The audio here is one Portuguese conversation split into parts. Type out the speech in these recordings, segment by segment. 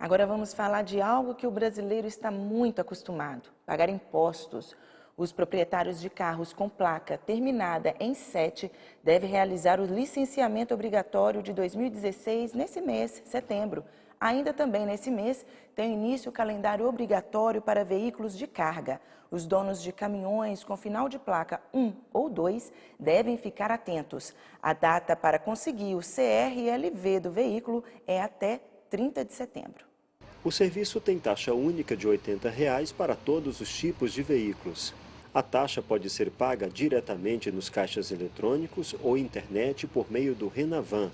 Agora vamos falar de algo que o brasileiro está muito acostumado: pagar impostos. Os proprietários de carros com placa terminada em 7 devem realizar o licenciamento obrigatório de 2016 nesse mês, setembro. Ainda também nesse mês, tem início o calendário obrigatório para veículos de carga. Os donos de caminhões com final de placa 1 ou 2 devem ficar atentos. A data para conseguir o CRLV do veículo é até 30 de setembro. O serviço tem taxa única de R$ 80 para todos os tipos de veículos. A taxa pode ser paga diretamente nos caixas eletrônicos ou internet por meio do Renavan.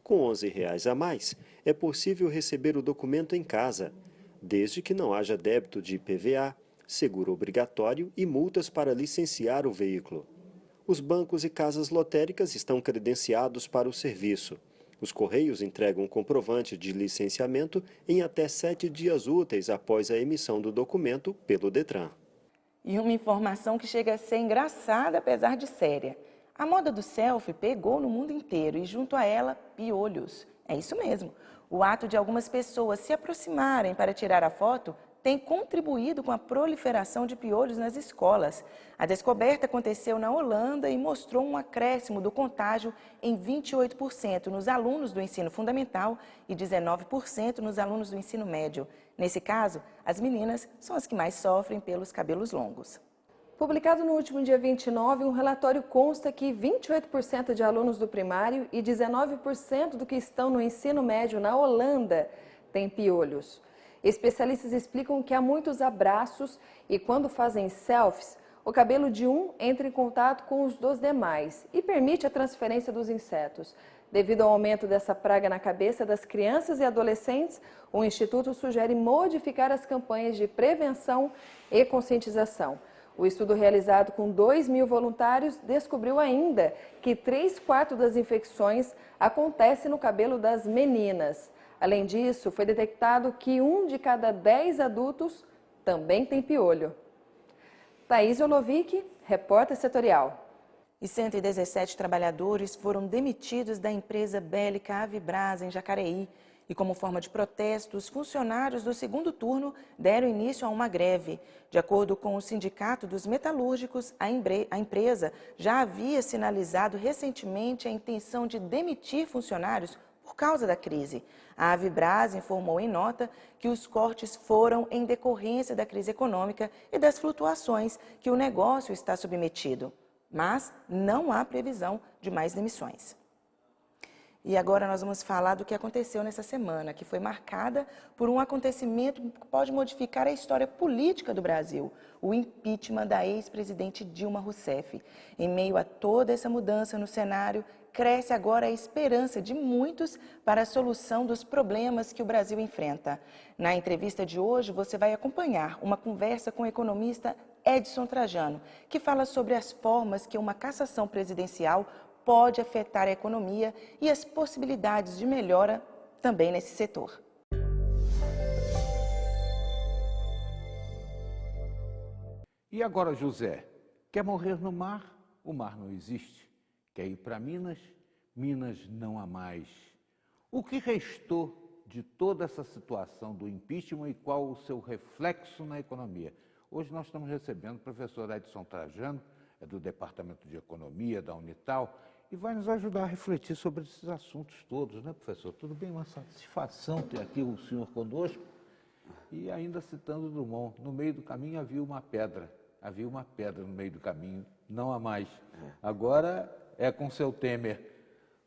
Com R$ 11 a mais, é possível receber o documento em casa, desde que não haja débito de IPVA, seguro obrigatório e multas para licenciar o veículo. Os bancos e casas lotéricas estão credenciados para o serviço. Os Correios entregam um comprovante de licenciamento em até 7 dias úteis após a emissão do documento pelo Detran. E uma informação que chega a ser engraçada, apesar de séria. A moda do selfie pegou no mundo inteiro e junto a ela, piolhos. É isso mesmo. O ato de algumas pessoas se aproximarem para tirar a foto tem contribuído com a proliferação de piolhos nas escolas. A descoberta aconteceu na Holanda e mostrou um acréscimo do contágio em 28% nos alunos do ensino fundamental e 19% nos alunos do ensino médio. Nesse caso, as meninas são as que mais sofrem pelos cabelos longos. Publicado no último dia 29, um relatório consta que 28% de alunos do primário e 19% do que estão no ensino médio na Holanda têm piolhos. Especialistas explicam que há muitos abraços e quando fazem selfies, o cabelo de um entra em contato com os dos demais e permite a transferência dos insetos. Devido ao aumento dessa praga na cabeça das crianças e adolescentes, o Instituto sugere modificar as campanhas de prevenção e conscientização. O estudo realizado com 2.000 voluntários descobriu ainda que 3/4 das infecções acontecem no cabelo das meninas. Além disso, foi detectado que 1 de cada 10 adultos também tem piolho. Thaís Olovic, repórter setorial. E 117 trabalhadores foram demitidos da empresa bélica Avibraz, em Jacareí. E como forma de protesto, os funcionários do segundo turno deram início a uma greve. De acordo com o Sindicato dos Metalúrgicos, a empresa já havia sinalizado recentemente a intenção de demitir funcionários por causa da crise. A Avibraz informou em nota que os cortes foram em decorrência da crise econômica e das flutuações que o negócio está submetido. Mas não há previsão de mais demissões. E agora nós vamos falar do que aconteceu nessa semana, que foi marcada por um acontecimento que pode modificar a história política do Brasil, o impeachment da ex-presidente Dilma Rousseff. Em meio a toda essa mudança no cenário, cresce agora a esperança de muitos para a solução dos problemas que o Brasil enfrenta. Na entrevista de hoje, você vai acompanhar uma conversa com o economista Edson Trajano, que fala sobre as formas que uma cassação presidencial pode afetar a economia e as possibilidades de melhora também nesse setor. E agora, José, quer morrer no mar? O mar não existe. Quer ir para Minas? Minas não há mais. O que restou de toda essa situação do impeachment e qual o seu reflexo na economia? Hoje nós estamos recebendo o professor Edson Trajano, é do Departamento de Economia da Unital, e vai nos ajudar a refletir sobre esses assuntos todos, né, professor? Tudo bem? Uma satisfação ter aqui o senhor conosco. E ainda citando Drummond, no meio do caminho havia uma pedra no meio do caminho, não há mais. Agora é com seu Temer.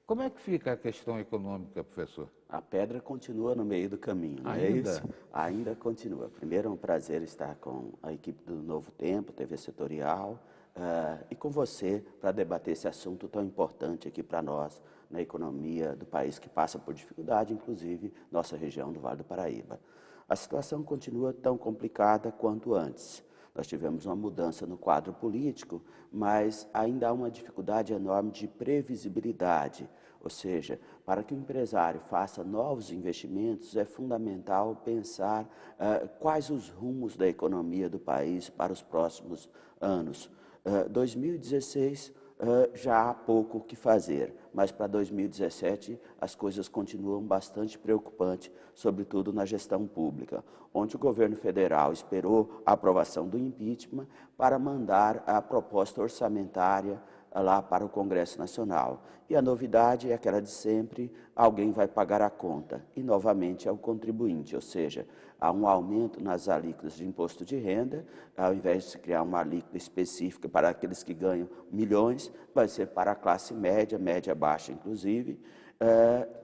Como é que fica a questão econômica, professor? A pedra continua no meio do caminho, não é isso? Ainda continua. Primeiro é um prazer estar com a equipe do Novo Tempo, TV Setorial, e com você para debater esse assunto tão importante aqui para nós, na economia do país que passa por dificuldade, inclusive nossa região do Vale do Paraíba. A situação continua tão complicada quanto antes. Nós tivemos uma mudança no quadro político, mas ainda há uma dificuldade enorme de previsibilidade. Ou seja, para que o empresário faça novos investimentos, é fundamental pensar quais os rumos da economia do país para os próximos anos. 2016 já há pouco o que fazer. Mas para 2017 as coisas continuam bastante preocupantes, sobretudo na gestão pública, onde o governo federal esperou a aprovação do impeachment para mandar a proposta orçamentária lá para o Congresso Nacional. E a novidade é aquela de sempre: alguém vai pagar a conta, e novamente é o contribuinte, ou seja, há um aumento nas alíquotas de imposto de renda. Ao invés de se criar uma alíquota específica para aqueles que ganham milhões, vai ser para a classe média, média baixa inclusive,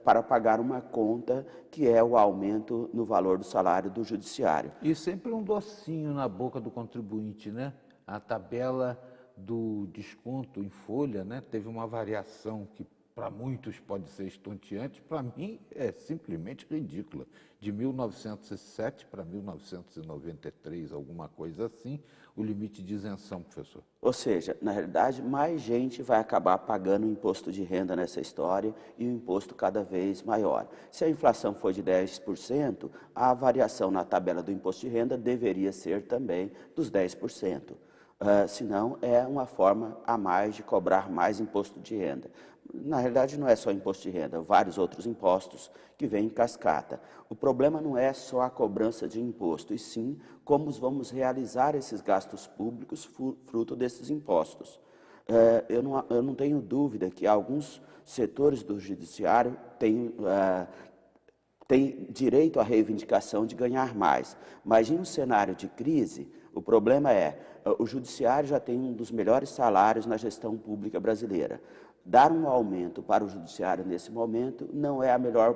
para pagar uma conta que é o aumento no valor do salário do judiciário. E sempre um docinho na boca do contribuinte, né? A tabela do desconto em folha, né, teve uma variação que para muitos pode ser estonteante, para mim é simplesmente ridícula. De 1907 para 1993, alguma coisa assim, o limite de isenção, professor. Ou seja, na realidade, mais gente vai acabar pagando o imposto de renda nessa história e o imposto cada vez maior. Se a inflação for de 10%, a variação na tabela do imposto de renda deveria ser também dos 10%. Senão, é uma forma a mais de cobrar mais imposto de renda. Na realidade, não é só imposto de renda, vários outros impostos que vêm em cascata. O problema não é só a cobrança de imposto, e sim como vamos realizar esses gastos públicos fruto desses impostos. Eu não tenho dúvida que alguns setores do judiciário têm direito à reivindicação de ganhar mais, mas em um cenário de crise, o problema é o judiciário já tem um dos melhores salários na gestão pública brasileira. Dar um aumento para o judiciário nesse momento não é a melhor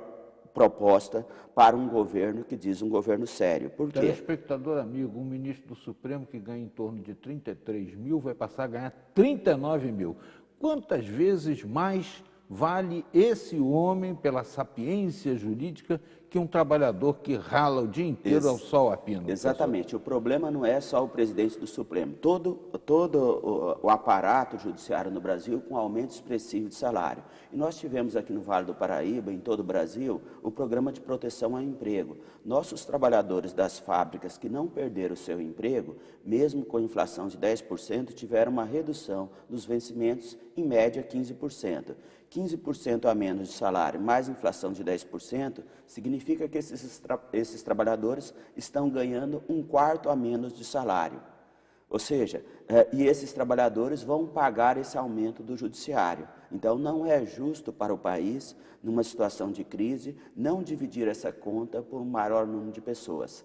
proposta para um governo que diz um governo sério. Por quê? Telespectador amigo, um ministro do Supremo que ganha em torno de 33 mil vai passar a ganhar 39 mil. Quantas vezes mais vale esse homem pela sapiência jurídica que um trabalhador que rala o dia inteiro ao sol a pino? Exatamente. Professor? O problema não é só o presidente do Supremo. Todo o aparato judiciário no Brasil com aumento expressivo de salário. E nós tivemos aqui no Vale do Paraíba, em todo o Brasil, o programa de proteção ao emprego. Nossos trabalhadores das fábricas que não perderam o seu emprego, mesmo com inflação de 10%, tiveram uma redução dos vencimentos, em média 15%. 15% a menos de salário, mais inflação de 10%, significa que esses trabalhadores estão ganhando 1/4 a menos de salário. Ou seja, e esses trabalhadores vão pagar esse aumento do judiciário. Então, não é justo para o país, numa situação de crise, não dividir essa conta por um maior número de pessoas.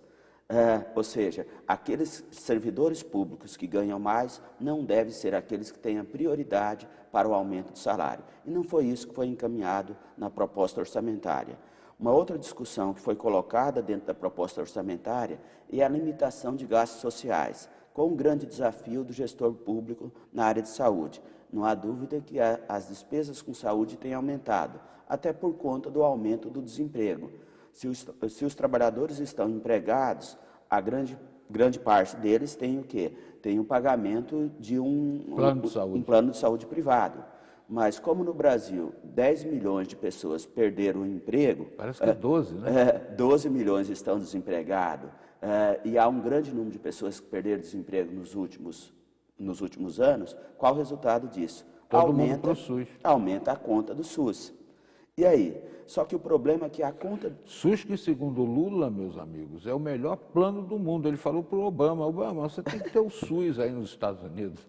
Ou seja, aqueles servidores públicos que ganham mais não devem ser aqueles que tenham prioridade para o aumento do salário. E não foi isso que foi encaminhado na proposta orçamentária. Uma outra discussão que foi colocada dentro da proposta orçamentária é a limitação de gastos sociais, com um grande desafio do gestor público na área de saúde. Não há dúvida que as despesas com saúde têm aumentado, até por conta do aumento do desemprego. Se os trabalhadores estão empregados, a grande parte deles tem o quê? Tem o pagamento de um plano de saúde privado. Mas como no Brasil 10 milhões de pessoas perderam o emprego... Parece que é 12, né? 12 milhões estão desempregados. E há um grande número de pessoas que perderam desemprego nos últimos anos. Qual o resultado disso? Todo mundo pro SUS. Aumenta a conta do SUS. E aí? Só que o problema é que a conta... SUS, que segundo Lula, meus amigos, é o melhor plano do mundo. Ele falou para o Obama, você tem que ter o SUS aí nos Estados Unidos.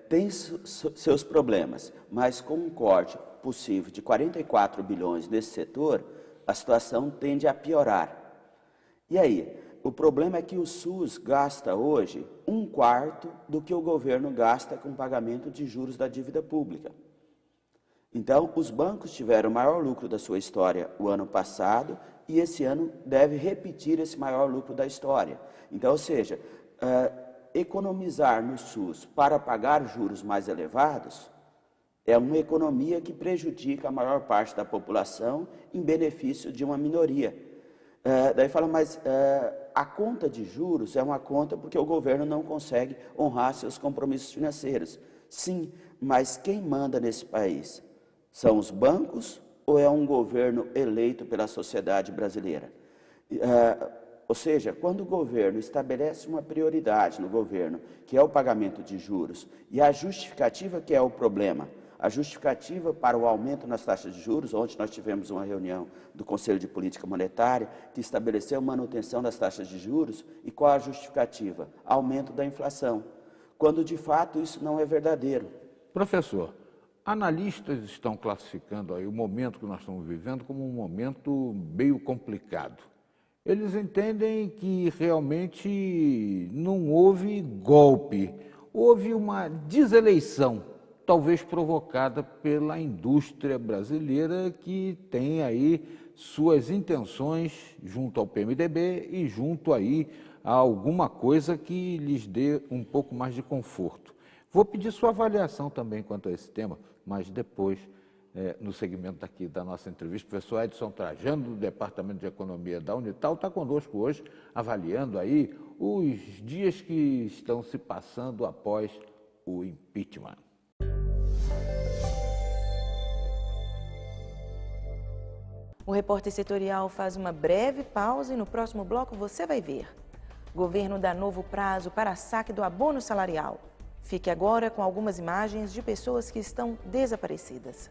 Tem seus problemas, mas com um corte possível de 44 bilhões nesse setor, a situação tende a piorar. E aí? O problema é que o SUS gasta hoje 1/4 do que o governo gasta com pagamento de juros da dívida pública. Então, os bancos tiveram o maior lucro da sua história o ano passado e esse ano deve repetir esse maior lucro da história. Então, ou seja, economizar no SUS para pagar juros mais elevados é uma economia que prejudica a maior parte da população em benefício de uma minoria. Daí fala, mas a conta de juros é uma conta porque o governo não consegue honrar seus compromissos financeiros. Sim, mas quem manda nesse país? São os bancos ou é um governo eleito pela sociedade brasileira? Ou seja, quando o governo estabelece uma prioridade no governo, que é o pagamento de juros, e a justificativa que é o problema, a justificativa para o aumento nas taxas de juros, ontem nós tivemos uma reunião do Conselho de Política Monetária que estabeleceu manutenção das taxas de juros, e qual a justificativa? Aumento da inflação, quando de fato isso não é verdadeiro. Professor, analistas estão classificando aí o momento que nós estamos vivendo como um momento meio complicado. Eles entendem que realmente não houve golpe, houve uma deseleição, talvez provocada pela indústria brasileira, que tem aí suas intenções junto ao PMDB e junto aí a alguma coisa que lhes dê um pouco mais de conforto. Vou pedir sua avaliação também quanto a esse tema, mas depois, no segmento aqui da nossa entrevista, o professor Edson Trajano, do Departamento de Economia da Unital, está conosco hoje, avaliando aí os dias que estão se passando após o impeachment. O repórter setorial faz uma breve pausa e no próximo bloco você vai ver. Governo dá novo prazo para saque do abono salarial. Fique agora com algumas imagens de pessoas que estão desaparecidas.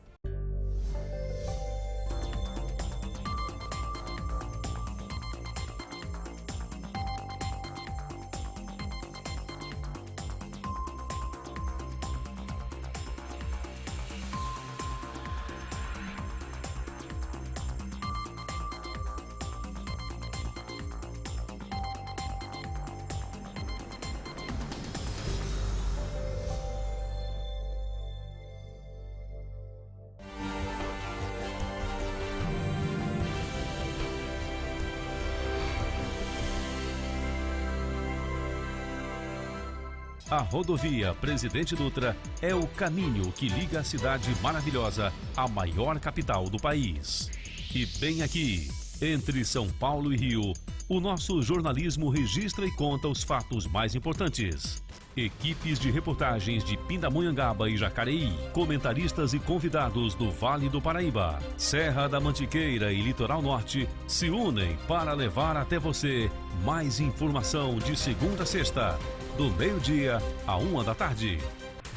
A rodovia Presidente Dutra é o caminho que liga a cidade maravilhosa à maior capital do país. E bem aqui, entre São Paulo e Rio, o nosso jornalismo registra e conta os fatos mais importantes. Equipes de reportagens de Pindamonhangaba e Jacareí, comentaristas e convidados do Vale do Paraíba, Serra da Mantiqueira e Litoral Norte se unem para levar até você mais informação de segunda a sexta, do meio-dia à 1 da tarde.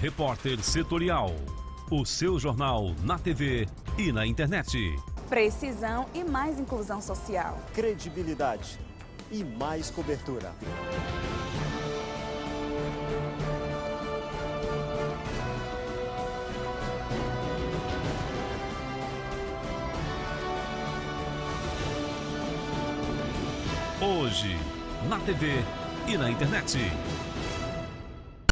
Repórter Setorial, o seu jornal na TV e na internet. Precisão e mais inclusão social. Credibilidade e mais cobertura. Hoje, na TV e na internet.